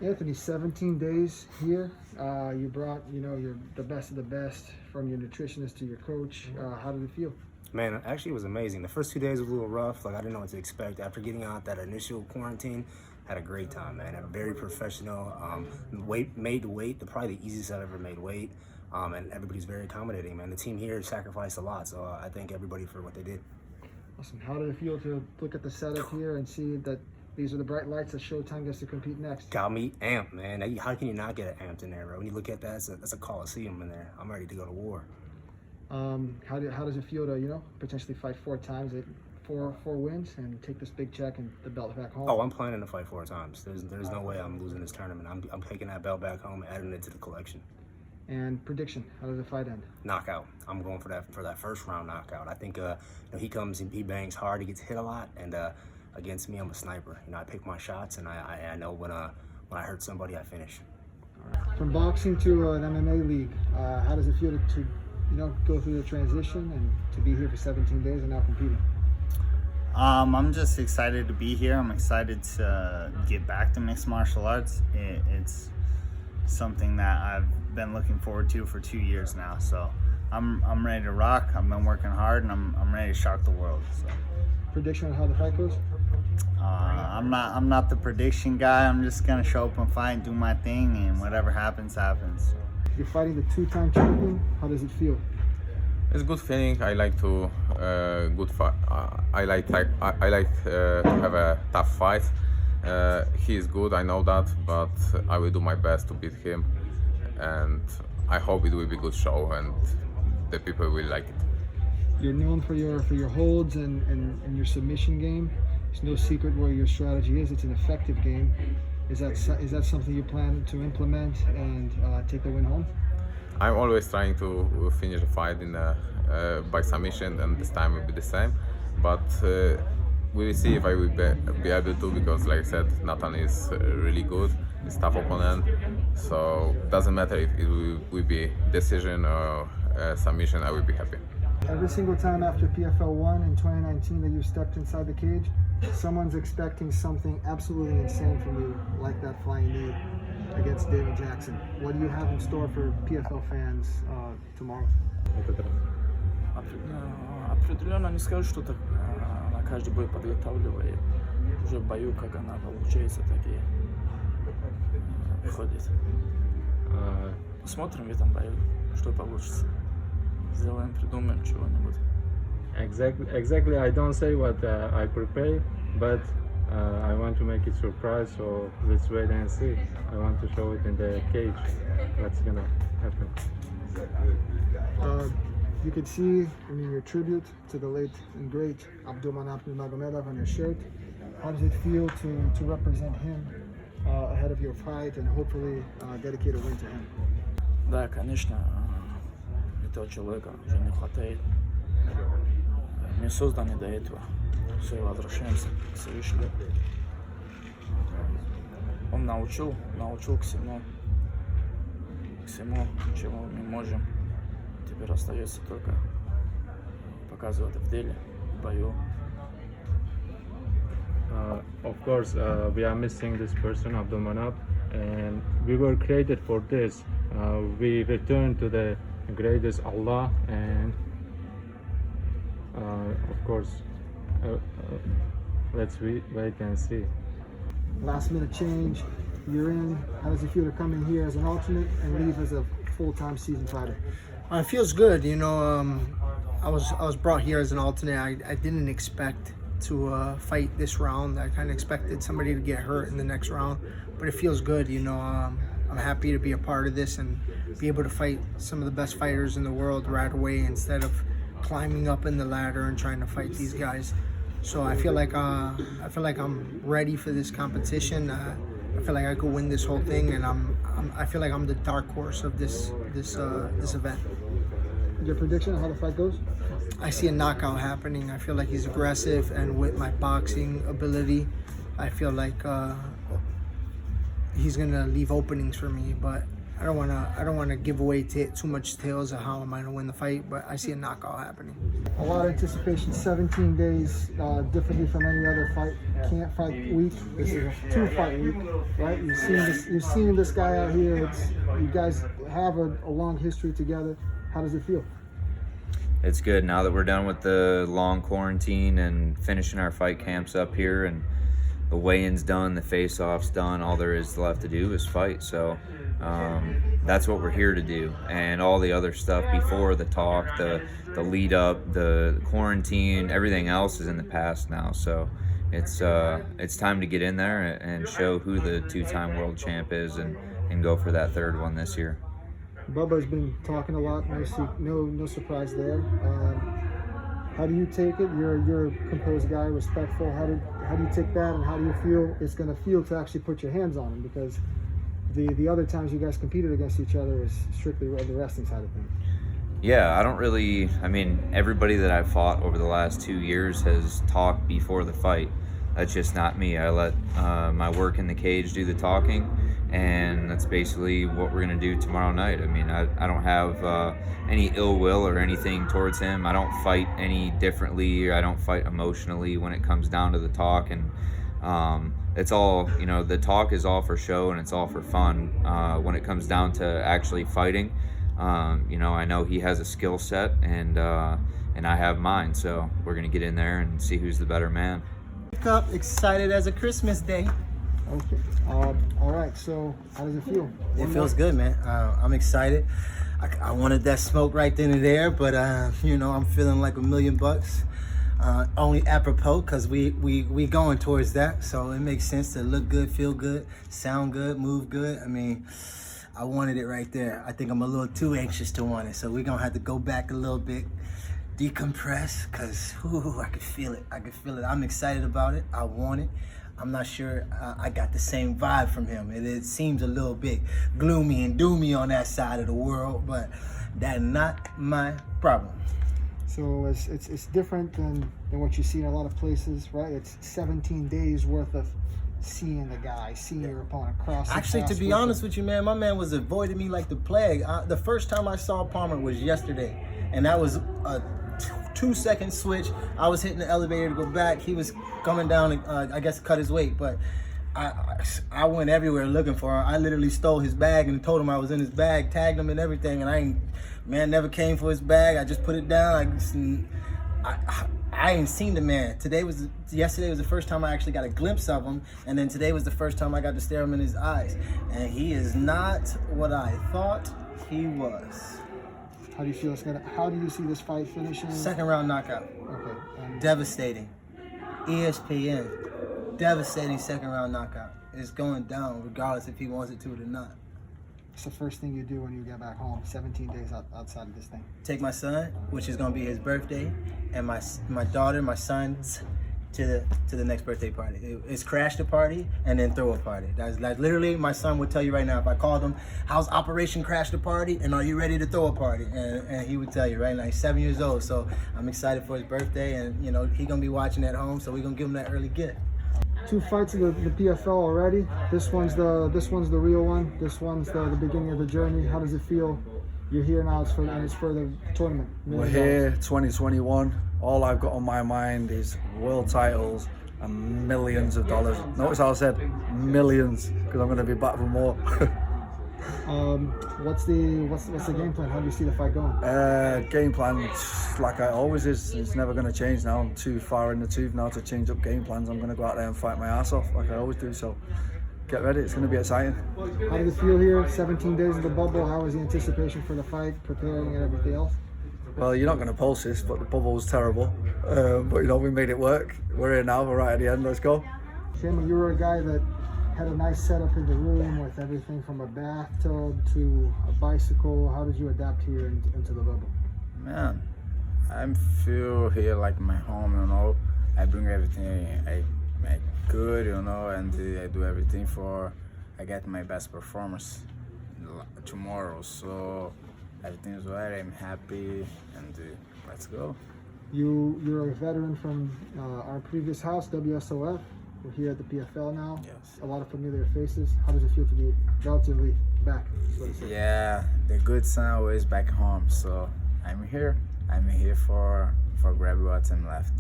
Anthony, 17 days here. You brought, you're the best of the best, from your nutritionist to your coach. How did it feel? Man, actually it was amazing. The first 2 days was a little rough. Like, I didn't know what to expect. After getting out that initial quarantine, had a great time, man. Very professional. Made weight, probably the easiest I've ever made weight. And everybody's very accommodating, man. The team here sacrificed a lot, so I thank everybody for what they did. Awesome. How did it feel to look at the setup here and see that these are the bright lights that Showtime gets to compete next? Got me amped, man. How can you not get amped in there, bro? When you look at that, that's a coliseum in there. I'm ready to go to war. How does it feel to, potentially fight 4 times, four wins, and take this big check and the belt back home? Oh, I'm planning to fight 4 times. There's no way I'm losing this tournament. I'm taking that belt back home, adding it to the collection. And prediction, how does the fight end? Knockout. I'm going for that first round knockout. I think he comes and he bangs hard. He gets hit a lot, and against me, I'm a sniper. I pick my shots, and I know when I hurt somebody, I finish. From boxing to an MMA league, how does it feel to go through the transition and to be here for 17 days and now competing? I'm just excited to be here. I'm excited to get back to mixed martial arts. It's something that I've been looking forward to for 2 years now. So I'm ready to rock. I've been working hard, and I'm ready to shock the world. So. Prediction on how the fight goes? I'm not the prediction guy. I'm just gonna show up and fight, do my thing, and whatever happens, happens. You're fighting the 2-time champion. How does it feel? It's a good feeling. I like to good fight. I like to have a tough fight. He is good, I know that, but I will do my best to beat him, and I hope it will be a good show and the people will like it. You're known for your holds and your submission game. It's no secret where your strategy is. It's an effective game. Is that something you plan to implement and take the win home? I'm always trying to finish a fight by submission, and this time will be the same. But we will see if I will be able to, because, like I said, Nathan is really good. He's a tough opponent, so it doesn't matter if it will be decision or submission. I will be happy. Every single time after PFL 1 in 2019 that you stepped inside the cage, someone's expecting something absolutely insane from you, like that flying knee against David Jackson. What do you have in store for PFL fans tomorrow? Определенно не скажу, что так на каждый бой подготавливаю. Уже в бою, как она получается, так и ходит. Посмотрим в этом бою, что получится. Сделаем, придумаем чего-нибудь. Exactly. I don't say what I prepare, but I want to make it surprise. So let's wait and see. I want to show it in the cage. What's gonna happen? You can see, your tribute to the late and great Abdulmanap Nurmagomedov on your shirt. How does it feel to represent him ahead of your fight and hopefully dedicate a win to him? Да, конечно, этого человека уже не хватает. Мы созданы до этого. Все, возвращаемся к Всевышнему. Он научил к всему, чему мы можем. Теперь остается только показывать в деле, в бою. Of course, we are missing this person, Abdulmanap, and we were created for this. We return to the greatest Allah, and of course, let's wait and see. Last minute change, you're in. How does it feel to come in here as an alternate and leave as a full-time seasoned fighter? It feels good, I was brought here as an alternate. I didn't expect to fight this round. I kind of expected somebody to get hurt in the next round, but it feels good, I'm happy to be a part of this and be able to fight some of the best fighters in the world right away instead of climbing up in the ladder and trying to fight these guys. So I feel like I'm ready for this competition. I feel like I could win this whole thing, and I feel like I'm the dark horse of this event. Your prediction on how the fight goes? I see a knockout happening. I feel like he's aggressive, and with my boxing ability, I feel like he's gonna leave openings for me. But I don't want to give away too much tales of how I'm going to win the fight, but I see a knockout happening. A lot of anticipation. 17 days, differently from any other camp fight week. This is a 2-fight week, right? You've seen this guy out here. You guys have a long history together. How does it feel? It's good now that we're done with the long quarantine and finishing our fight camps up here, and the weigh-in's done, the face-off's done. All there is left to do is fight. So that's what we're here to do. And all the other stuff before the talk, the lead up, the quarantine, everything else is in the past now. So it's time to get in there and show who the 2-time world champ is and go for that 3rd one this year. Bubba's been talking a lot. No surprise there. How do you take it? You're a composed guy, respectful. How do you take that, and how do you feel it's going to feel to actually put your hands on him? Because the other times you guys competed against each other is strictly the wrestling side of things. Yeah, I mean, everybody that I've fought over the last 2 years has talked before the fight. That's just not me. I let my work in the cage do the talking, and that's basically what we're gonna do tomorrow night. I mean, I don't have any ill will or anything towards him. I don't fight any differently, or I don't fight emotionally when it comes down to the talk. And it's all, the talk is all for show and it's all for fun. When it comes down to actually fighting, I know he has a skill set, and I have mine. So we're gonna get in there and see who's the better man. Wake up excited as a Christmas day. Okay. All right. So how does it feel? It feels good, man. I'm excited. I wanted that smoke right then and there, but I'm feeling like $1 million. Only apropos because we going towards that, so it makes sense to look good, feel good, sound good, move good. I mean, I wanted it right there. I think I'm a little too anxious to want it, so we're gonna have to go back a little bit, decompress, because I can feel it. I'm excited about it. I want it. I'm not sure I got the same vibe from him. It seems a little bit gloomy and doomy on that side of the world, but that's not my problem. So it's different than what you see in a lot of places, right? It's 17 days worth of seeing the guy, seeing your opponent cross. Actually, to be honest with you, man, my man was avoiding me like the plague. The first time I saw Palmer was yesterday, and that was a 2-second switch. I was hitting the elevator to go back. He was coming down, I guess, cut his weight, but I went everywhere looking for him. I literally stole his bag and told him I was in his bag, tagged him and everything, and never came for his bag. I just put it down. I ain't seen the man. Yesterday was the first time I actually got a glimpse of him, and then today was the first time I got to stare him in his eyes. And he is not what I thought he was. How do you feel how do you see this fight finishing? 2nd round knockout. Okay. Devastating. ESPN. Devastating 2nd round knockout. It's going down regardless if he wants it to or not. What's the first thing you do when you get back home? 17 days outside of this thing. Take my son, which is gonna be his birthday, and my daughter, my sons, to the next birthday party. It's crash the party and then throw a party. That's like literally, my son would tell you right now, if I called him, how's Operation Crash the Party, and are you ready to throw a party? And he would tell you right now. He's 7 years old, so I'm excited for his birthday, and he's gonna be watching at home, so we're gonna give him that early gift. 2 fights in the PFL already. This one's the real one. This one's the beginning of the journey. How does it feel? You're here now. It's for the tournament. We're here, 2021. All I've got on my mind is world titles and millions of dollars. Notice how I said millions, because I'm going to be back for more. What's the game plan? How do you see the fight going? Game plan, like I always is. It's never going to change now. I'm too far in the tooth now to change up game plans. I'm going to go out there and fight my ass off like I always do. So get ready. It's going to be exciting. How does it feel here? 17 days of the bubble. How was the anticipation for the fight, preparing, and everything else? Well, you're not going to pulse this, but the bubble was terrible. But we made it work. We're here now. We're right at the end. Let's go. Shema, you were a guy that had a nice setup in the room with everything from a bathtub to a bicycle. How did you adapt here into the bubble? Man, I feel here like my home, I bring everything I make good, and I do everything I get my best performance tomorrow. So everything is right, I'm happy, and let's go. You're a veteran from our previous house, WSOF. We're here at the PFL now. Yes. A lot of familiar faces. How does it feel to be relatively back, so to say? Yeah, the good son always back home. So I'm here. I'm here for grab what's left.